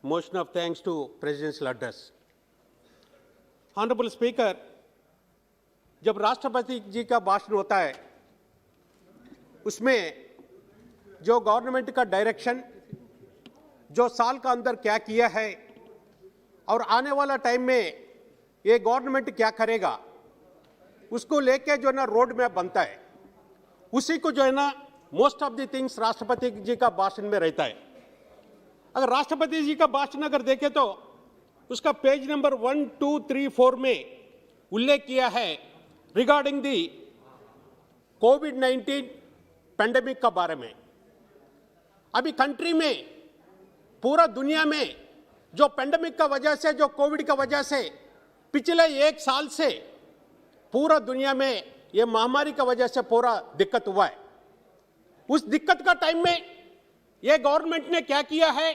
motion of thanks to presidential address. Honorable Speaker, जब राष्ट्रपति जी का भाषण होता है उसमें जो गवर्नमेंट का डायरेक्शन, जो साल का अंदर क्या किया है और आने वाला टाइम में ये गवर्नमेंट क्या करेगा, उसको लेके जो है ना रोड मैप बनता है, उसी को जो है ना मोस्ट ऑफ द थिंग्स राष्ट्रपति जी का भाषण में रहता है। अगर राष्ट्रपति जी का भाषण अगर देखें तो उसका पेज नंबर 1, 2, 3, 4 में उल्लेख किया है रिगार्डिंग दी कोविड-19 पेंडेमिक का बारे में। अभी कंट्री में, पूरा दुनिया में जो पेंडेमिक का वजह से, जो कोविड का वजह से पिछले 1 साल से पूरा दुनिया में ये महामारी का वजह से पूरा दिक्कत हुआ है। उस दिक्कत का टाइम में ये गवर्नमेंट ने क्या किया है,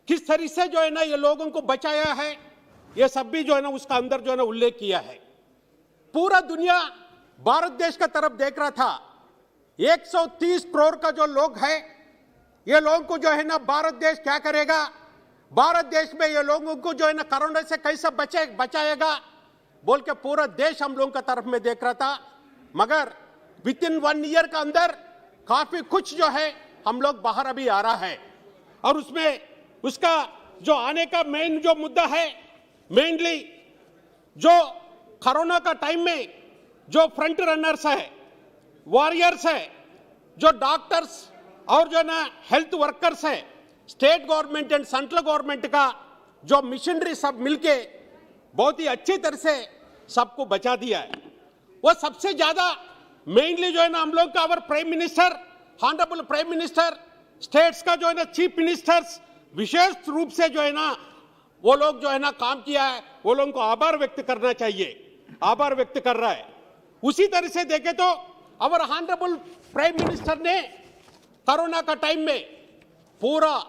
किस तरह से जो है ना ये लोगों को बचाया है, ये सब भी जो है ना उसका अंदर जो है ना उल्लेख किया है। पूरा दुनिया भारत देश का तरफ देख रहा था। 130 करोड़ का जो लोग है, ये लोगों को जो है ना भारत देश क्या करेगा, भारत देश में ये लोगों को जो है ना कोरोना से कैसे बचाएगा बोल के पूरा देश हम लोगों का तरफ में देख रहा था। मगर विद इन 1 ईयर का अंदर काफी कुछ जो है हम लोग बाहर अभी आ रहा है। और उसमें उसका जो आने का मेन जो मुद्दा है, मेनली जो कोरोना का टाइम में जो फ्रंट रनर्स है, वॉरियर्स है, जो डॉक्टर्स और जो ना हेल्थ वर्कर्स है, state government and central government का जो मिशनरी सब मिलके बहुत ही अच्छी तरह से सबको बचा दिया है। वो सबसे ज्यादा मेनली जो है ना हम लोग का our prime minister, honourable prime minister, states का जो है ना चीफ मिनिस्टर्स विशेष रूप से जो है ना वो लोग जो है ना काम किया है, वो लोगों को आभार व्यक्त करना चाहिए, आभार व्यक्त कर रहा है। उसी तरह से देखें तो अवर ऑनरेबल प्राइम मिनिस्टर ने कोरोना का टाइम में पूरा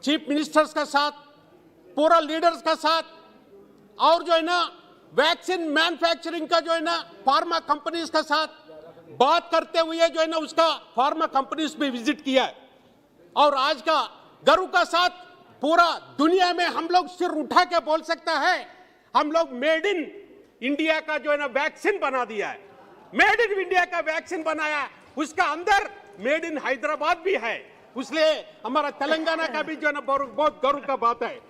चीफ मिनिस्टर्स का साथ, पूरा लीडर्स का साथ और जो है ना वैक्सीन मैन्युफैक्चरिंग का जो है ना फार्मा कंपनीज का साथ बात करते हुए जो है ना उसका फार्मा कंपनीज में विजिट किया है। और आज का गर्व का साथ पूरा दुनिया में हम लोग सिर उठा के बोल सकता है, हम लोग मेड इन इंडिया का जो है ना वैक्सीन बना दिया है। मेड इन इंडिया का वैक्सीन बनाया, उसका अंदर मेड इन हैदराबाद भी है, इसलिए हमारा तेलंगाना का भी जो है ना बहुत गर्व का बात है।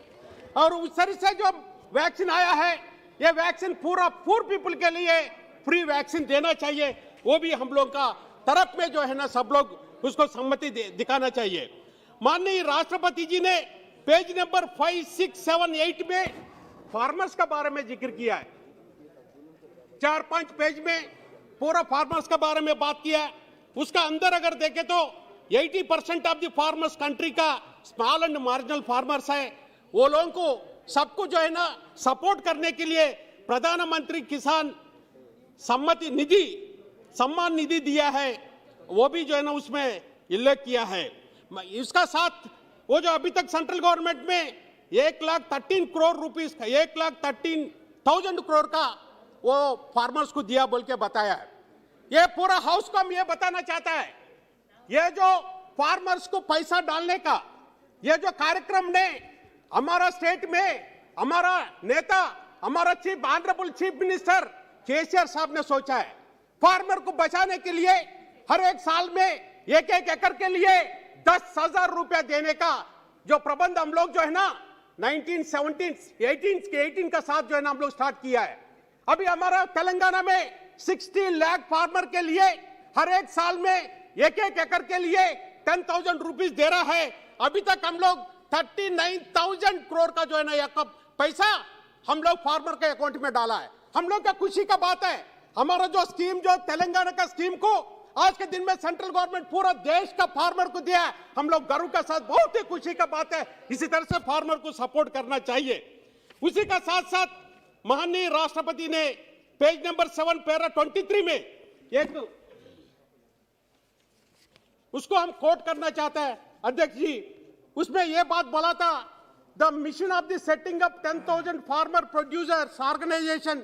और उस तरह से जो वैक्सीन आया है, ये वैक्सीन पूरा पुअर पीपल के लिए फ्री वैक्सीन देना चाहिए, वो भी हम लोग का तरफ में जो है ना सब लोग उसको सहमति दिखाना चाहिए। माननीय राष्ट्रपति जी ने पेज नंबर 5, 6, 7, 8 में फार्मर्स का बारे में जिक्र किया है। 4-5 पेज में पूरा फार्मर्स के बारे में बात किया है। उसका अंदर अगर देखें तो 80% ऑफ द फार्मर्स कंट्री का स्मॉल एंड मार्जिनल फार्मर्स है। वो लोगों को सबको जो है ना सपोर्ट करने के लिए प्रधानमंत्री किसान सम्मान निधि दिया है, वो भी जो है ना उसमें उल्लेख किया है। इसका साथ वो जो अभी तक सेंट्रल गवर्नमेंट में 1,13 करोड़ रुपीस, 1,13,000 करोड़ का वो फार्मर्स को दिया बोल के बताया है। ये पूरा हाउस को हम ये बताना चाहता है, ये जो फार्मर्स को पैसा डालने का ये जो कार्यक्रम ने हमारा स्टेट में हमारा नेता, हमारा ऑनरेबल चीफ मिनिस्टर केसीआर साहब ने सोचा है। फार्मर को बचाने के लिए हर एक साल में 1-1 एकड़ के लिए 10,000 रुपया देने का जो प्रबंध हम लोग जो है ना 1918 का साथ जो है ना हम लोग स्टार्ट किया है। अभी हमारा तेलंगाना में 60 लाख फार्मर के लिए हर एक साल में 1-1 एकड़ के लिए 10,000 रुपीज दे रहा है। अभी तक हम लोग 39,000 करोड़ का जो है ना पैसा हम लोग फार्मर के अकाउंट में डाला है। हम लोग का खुशी का बात है, हमारा जो स्कीम, जो तेलंगाना का स्कीम को आज के दिन में सेंट्रल गवर्नमेंट पूरा देश का फार्मर को दिया है। हम लोग गर्व के साथ, बहुत ही खुशी का बात है। इसी तरह से फार्मर को सपोर्ट करना चाहिए। उसी का साथ साथ माननीय राष्ट्रपति ने पेज नंबर 7 पैरा 23 में एक उसको हम कोट करना चाहते हैं अध्यक्ष जी। उसमें यह बात बोला था, the mission of the setting up 10,000 farmer producers organisation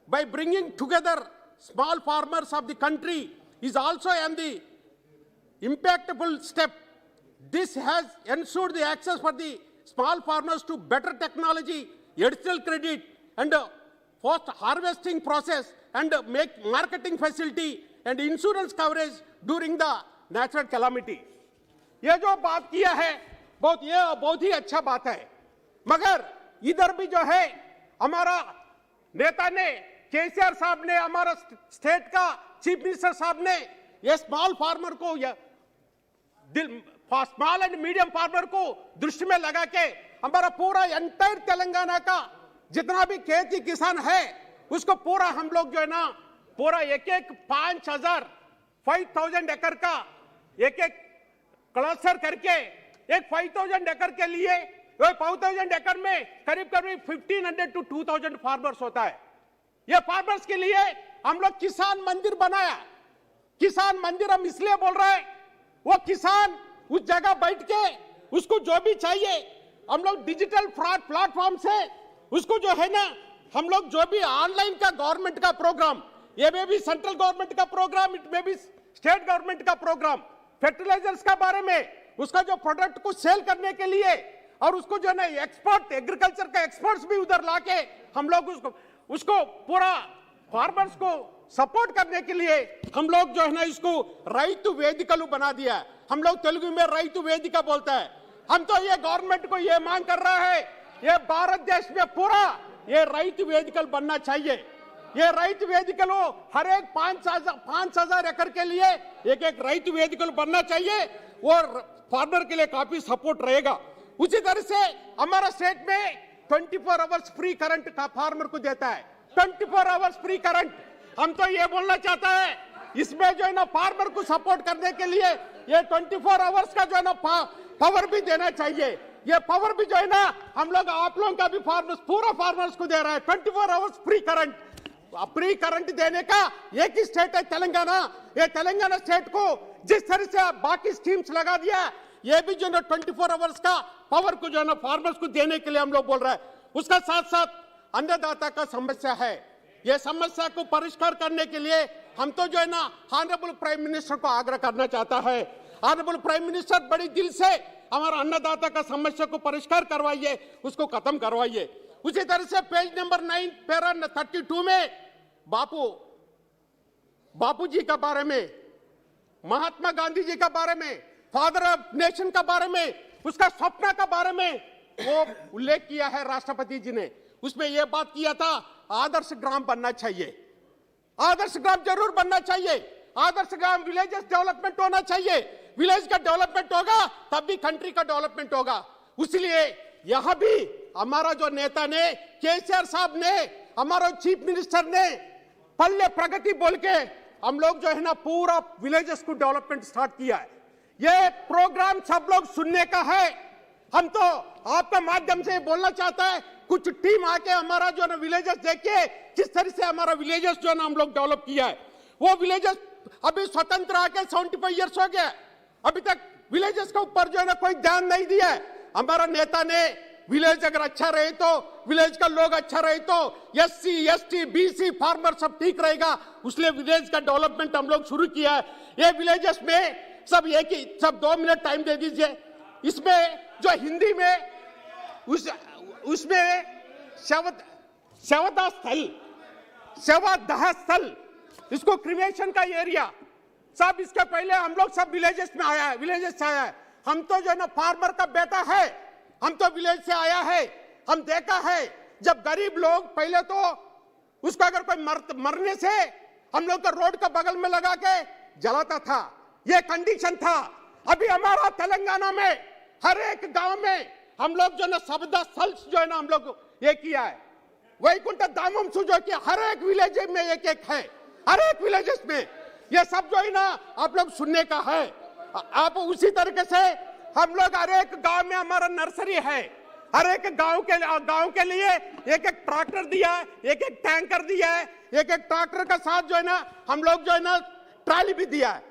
by bringing together small farmers of the country is also an impactful step. This has ensured the access for the small farmers to better technology, additional credit, and post harvesting process, and make marketing facility and insurance coverage during the natural calamity. ये जो बात किया है बहुत ही अच्छा बात है, मगर इधर भी जो है हमारा नेता ने, केसीआर साहब ने, हमारा स्टेट का चीफ मिनिस्टर साहब ने ये स्मॉल फार्मर को, स्मॉल एंड मीडियम फार्मर को दृष्टि में लगा के हमारा पूरा एंटायर तेलंगाना का जितना भी खेती किसान है उसको पूरा हम लोग जो है ना पूरा एक 5,000 एकड़ का एक क्लस्टर करके एक 5,000 एकड़ के लिए 5,000 एकड़ में करीब 1,500 to 2,000 फार्मर्स होता है। ये फार्मर्स के लिए हम लोग किसान मंदिर बनाया। किसान मंदिर हम इसलिए बोल रहे हैं, वो किसान उस जगह बैठ के उसको जो भी चाहिए हम लोग डिजिटल प्लेटफॉर्म से उसको जो है ना हम लोग जो भी ऑनलाइन का गवर्नमेंट का प्रोग्राम, ये में भी सेंट्रल गवर्नमेंट का प्रोग्राम, इट में भी स्टेट गवर्नमेंट का प्रोग्राम, फर्टिलाइजर्स का बारे में, उसका जो प्रोडक्ट को सेल करने के लिए और उसको जो है ना एक्सपर्ट, एग्रीकल्चर का एक्सपर्ट्स भी उधर लाके हम लोग उसको पूरा फार्मर्स को सपोर्ट करने के लिए हम लोग जो है ना इसको रैतु वेदिकलु बना दिया है। हम लोग तेलुगु में रैतु वेदिका बोलता है। हम तो ये गवर्नमेंट को ये मांग कर रहा है, ये भारत देश में पूरा ये रैतु वेदिकल बनना चाहिए। ये रैतु वेदिकल हर एक 5,000 एकड़ के लिए एक रैतु वेदिकल बनना चाहिए और फार्मर के लिए काफी सपोर्ट रहेगा। उसी तरह से हमारा स्टेट में 24 आवर्स फ्री करंट का फार्मर को देता है। 24 आवर्स फ्री करंट। हम तो ये बोलना चाहता है, इसमें जो है ना फार्मर को सपोर्ट करने के लिए ये 24 आवर्स का जो है ना पावर भी देना चाहिए। ये पावर भी जो है ना हम लोग आप लोगों का भी फार्मर्स, पूरा फार्मर्स को दे रहा है। 24 hours free current. Free current देने का एक ही स्टेट है तेलंगाना। ये तेलंगाना स्टेट को जिस तरह से बाकी स्कीम्स लगा दिया, ये भी जो है 24 आवर्स का पावर को जो है ना फार्मर्स को देने के लिए हम लोग बोल रहे हैं। उसका साथ साथ अन्नदाता का समस्या है। ये समस्या को परिष्कार करने के लिए हम तो जो है ना ऑनरेबल प्राइम मिनिस्टर को आग्रह करना चाहता है, ऑनरेबल प्राइम मिनिस्टर बड़ी दिल से हमारा अन्नदाता का समस्या को परिष्कार करवाइए, उसको खत्म करवाइए। उसी तरह से पेज नंबर 9 पैरा 32 में बापू जी का बारे में, महात्मा गांधी जी का बारे में, फादर ऑफ नेशन का बारे में, उसका सपना का बारे में वो उल्लेख किया है राष्ट्रपति जी ने। उसमें यह बात किया था आदर्श ग्राम बनना चाहिए। आदर्श ग्राम जरूर बनना चाहिए। आदर्श ग्राम विलेजेस डेवलपमेंट होना चाहिए। विलेज का डेवलपमेंट होगा तब भी कंट्री का डेवलपमेंट होगा। इसलिए यहां भी हमारा जो नेता ने, केसीआर साहब ने, हमारा चीफ मिनिस्टर ने पल्ले प्रगति बोल के हम लोग जो है ना पूरा विलेजेस को डेवलपमेंट स्टार्ट किया है। ये प्रोग्राम सब लोग सुनने का है। हम तो आपका माध्यम से बोलना चाहता है, कुछ टीम आके हमारा जो है ना विलेजेस देखिए किस तरह से हमारा विलेजेस जो है ना हम लोग डेवलप किया है। वो विलेजेस अभी स्वतंत्र आके 75 ईयर्स हो गया, अभी तक विलेजेस के ऊपर जो है ना कोई ध्यान नहीं दिया है। हमारा नेता ने विलेज अगर अच्छा रहे तो, विलेज का लोग अच्छा रहे तो SC ST BC फार्मर सब ठीक रहेगा। उसलिए विलेज का डेवलपमेंट हम लोग शुरू किया है। ये विलेजेस में सब सब 2 मिनट टाइम दे दीजिए। इसमें जो हिंदी में उसमें शवदाह स्थल, इसको क्रिमेशन का एरिया सब, इसके पहले हम लोग सब विलेजेस में आया है, विलेजेस से आया है। हम तो जो है ना फार्मर का बेटा है, हम तो विलेज से आया है। हम देखा है जब गरीब लोग पहले तो उसको अगर कोई मरने से हम लोग को रोड का बगल में लगा के जलाता था, ये कंडीशन था। अभी हमारा तेलंगाना में हर एक गांव में हम लोग जो ना शवदाह स्थल जो है ना हम लोग ये किया है। वैकुंठ धामम जो कि हर एक विलेज में एक है, हर एक विलेजेस में ये सब जो है ना आप लोग सुनने का है। आप उसी तरीके से हम लोग हर एक गांव में हमारा नर्सरी है। हर एक गांव के लिए एक ट्रैक्टर दिया है, एक टैंकर दिया है, एक ट्रैक्टर का साथ जो है ना हम लोग जो है ना ट्रॉली भी दिया है।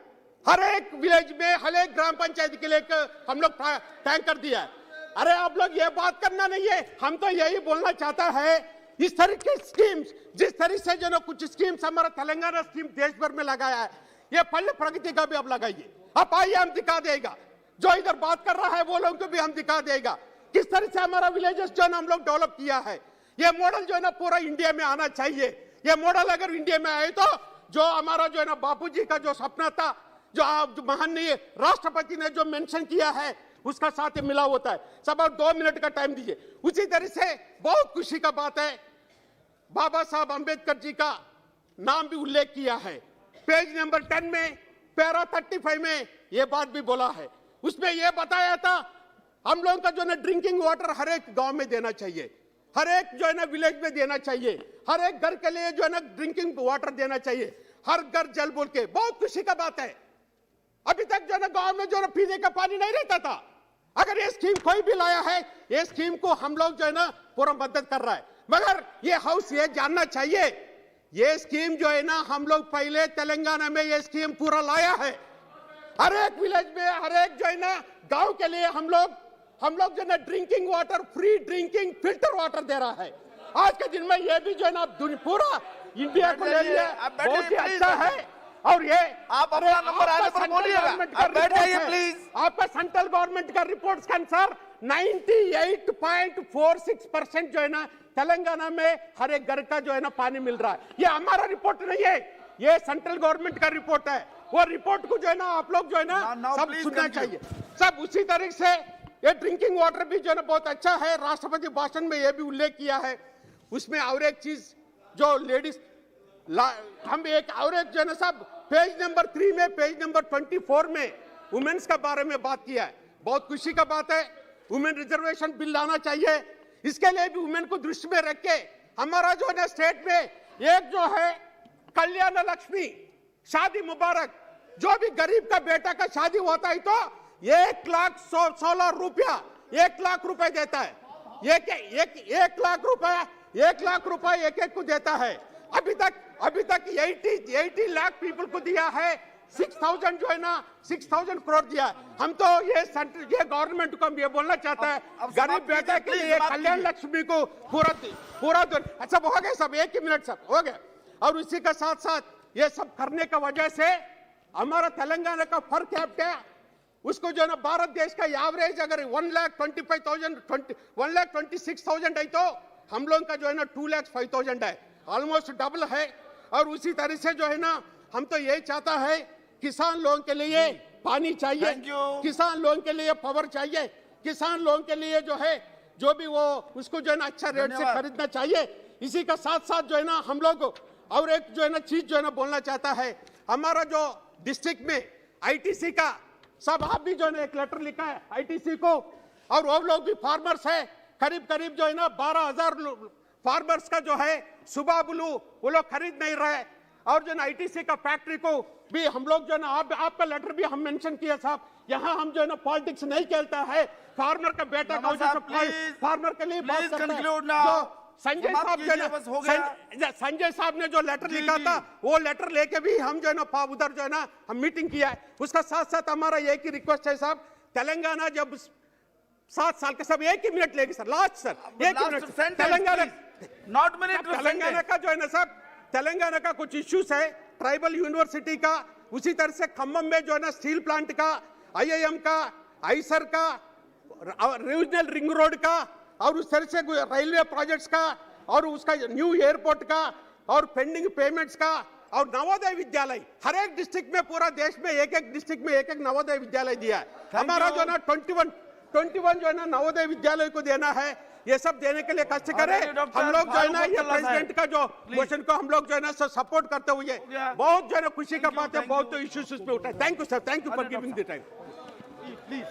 हर एक विलेज में, हर एक ग्राम पंचायत के लिए हम लोग टैंकर दिया है। अरे आप लोग ये बात करना नहीं है, हम तो यही बोलना चाहता है, इस तरह की स्कीम्स, जिस तरह से जो ना कुछ स्कीम्स हमारा तेलंगाना स्कीम देश भर में लगाया है, ये पल्ले प्रगति का भी अब लगाइए। आप आइए, हम दिखा देगा। जो इधर बात कर रहा है वो लोग को भी हम दिखा देगा। किस तरह से हमारा विलेजेस जो है ना हम लोग डेवलप किया है, ये मॉडल जो है ना पूरा इंडिया में आना चाहिए। ये मॉडल अगर इंडिया में आए तो जो हमारा जो है ना बापूजी का जो सपना था, जो माननीय राष्ट्रपति ने जो मेंशन किया है, उसका साथ मिला होता है। सब और 2 मिनट का टाइम दीजिए। उसी तरह से बहुत खुशी का बात है, बाबा साहब अंबेडकर जी का नाम भी उल्लेख किया है। पेज नंबर 10 में पैरा 35 में यह बात भी बोला है। उसमें यह बताया था हम लोगों का जो है ना ड्रिंकिंग वाटर हर एक गांव में देना चाहिए, हर एक जो है ना विलेज में देना चाहिए, हर एक घर के लिए जो है ना ड्रिंकिंग वाटर देना चाहिए, हर घर जल बोल के। बहुत खुशी का बात है, अभी तक जो है ना गांव में जो है ना पीने का पानी नहीं रहता था। अगर ये स्कीम कोई भी लाया है, ये स्कीम को हम लोग जो है ना पूरा मदद कर रहा है। मगर ये हाउस ये जानना चाहिए, ये स्कीम जो है ना हम लोग पहले तेलंगाना में ये स्कीम पूरा लाया है। हर एक विलेज में, हर एक जो है ना गांव के लिए हम लोग जो है ना drinking water, free drinking filter water दे रहा है। आज के दिन में ये भी जो है ना पूरा इंडिया को ले लिया, बहुत ही अच्छा है। और ये आप अपना नंबर आने पर बोलिएगा, आप बैठ जाइए प्लीज। आपका सेंट्रल गवर्नमेंट का रिपोर्ट्स के अनुसार 98.46% जो है ना तेलंगाना में हर एक घर का जो है ना पानी मिल रहा है। ये हमारा रिपोर्ट नहीं है, ये सेंट्रल गवर्नमेंट का रिपोर्ट है। वो रिपोर्ट को जो है ना आप लोग जो है ना सब सुनना चाहिए सब। उसी तरह से ये ड्रिंकिंग वाटर भी जो है ना बहुत अच्छा है। राष्ट्रपति भाषण में ये भी उल्लेख किया है। उसमें और एक चीज जो लेडीज हम एक और एक जो है ना सब पेज नंबर 3 में, पेज नंबर 24 में वुमेन्स का बारे में बात किया है। बहुत खुशी का बात है, वुमेन रिजर्वेशन बिल लाना चाहिए। इसके लिए भी वुमेन को दृष्टि में रख के हमारा जो है ना स्टेट में एक जो है कल्याण लक्ष्मी शादी मुबारक, जो भी गरीब का बेटा का शादी होता है तो 1,16,000 रुपया, 1 लाख रुपए देता है। 1 लाख रुपए एक को देता है। अभी तक 80 लाख पीपल को दिया है। 6,000 जो है ना 6,000 करोड़ दिया है। हम तो ये गवर्नमेंट को हम ये बोलना चाहता है, गरीब बेटा के लिए कल्याण लक्ष्मी को पूरा अच्छा हो गया सब। 1 ही मिनट सब हो गया। और इसी के साथ साथ ये सब करने का वजह से हमारा तेलंगाना का फर्क क्या, उसको जो है ना भारत देश का एवरेज अगर 1,26,000 है तो हम लोग का जो है ना 2,05,000 है, ऑलमोस्ट डबल है। और उसी तरह से जो है ना हम तो यही चाहता है, किसान लोगों के लिए पानी चाहिए, किसान लोगों के लिए पावर चाहिए, किसान लोगों के लिए जो है जो भी वो उसको जो है ना अच्छा रेट से खरीदना चाहिए। इसी का साथ साथ जो है ना हम लोग और एक जो है ना चीज जो है ना बोलना चाहता है, हमारा जो डिस्ट्रिक्ट में आईटीसी का सब आप भी जो है ना एक लेटर लिखा है आईटीसी को, और वो लोग भी फार्मर्स है, करीब जो है ना 12,000 फार्मर्स का जो है सुबह बुलू वो लोग खरीद नहीं रहे। और जो है आईटीसी का फैक्ट्री को भी हम लोग जो है ना आपका लेटर भी हम मेंशन किया साहब, यहाँ हम जो है ना पॉलिटिक्स नहीं खेलता है, फार्मर का बेटा का फार्मर के लिए बात करते हैं। संजय साहब ने जो लेटर लिखा था वो लेटर लेके भी हम जो है ना उधर जो है ना हम मीटिंग किया है। उसका साथ साथ हमारा एक ही रिक्वेस्ट है साहब, तेलंगाना जब 7 साल के सब 1 ही मिनट लेगी सर, लास्ट सर 1 ही मिनट। तेलंगाना का जो है ना साहब, तेलंगाना का कुछ इश्यूज है, ट्राइबल यूनिवर्सिटी का, उसी तरह से खम्मम में जो है ना स्टील प्लांट का, IIM का, आईसर का, रीजनल रिंग रोड का, और उस तरह से रेलवे प्रोजेक्ट्स का, और उसका न्यू एयरपोर्ट का, और पेंडिंग पेमेंट्स का, और नवोदय विद्यालय हर एक डिस्ट्रिक्ट में, पूरा देश में एक डिस्ट्रिक्ट में एक नवोदय विद्यालय दिया है। हमारा जो है ना 21 जो है ना नवोदय विद्यालय को देना है। ये सब देने के लिए कष्ट करें हम लोग जो है ना, ये प्रेसिडेंट का जो क्वेश्चन को हम लोग जो है ना सपोर्ट करते हुए बहुत जो है ना खुशी का बात है, बहुत तो इश्यूज पे उठाए। Thank you sir, thank you for giving the time. Please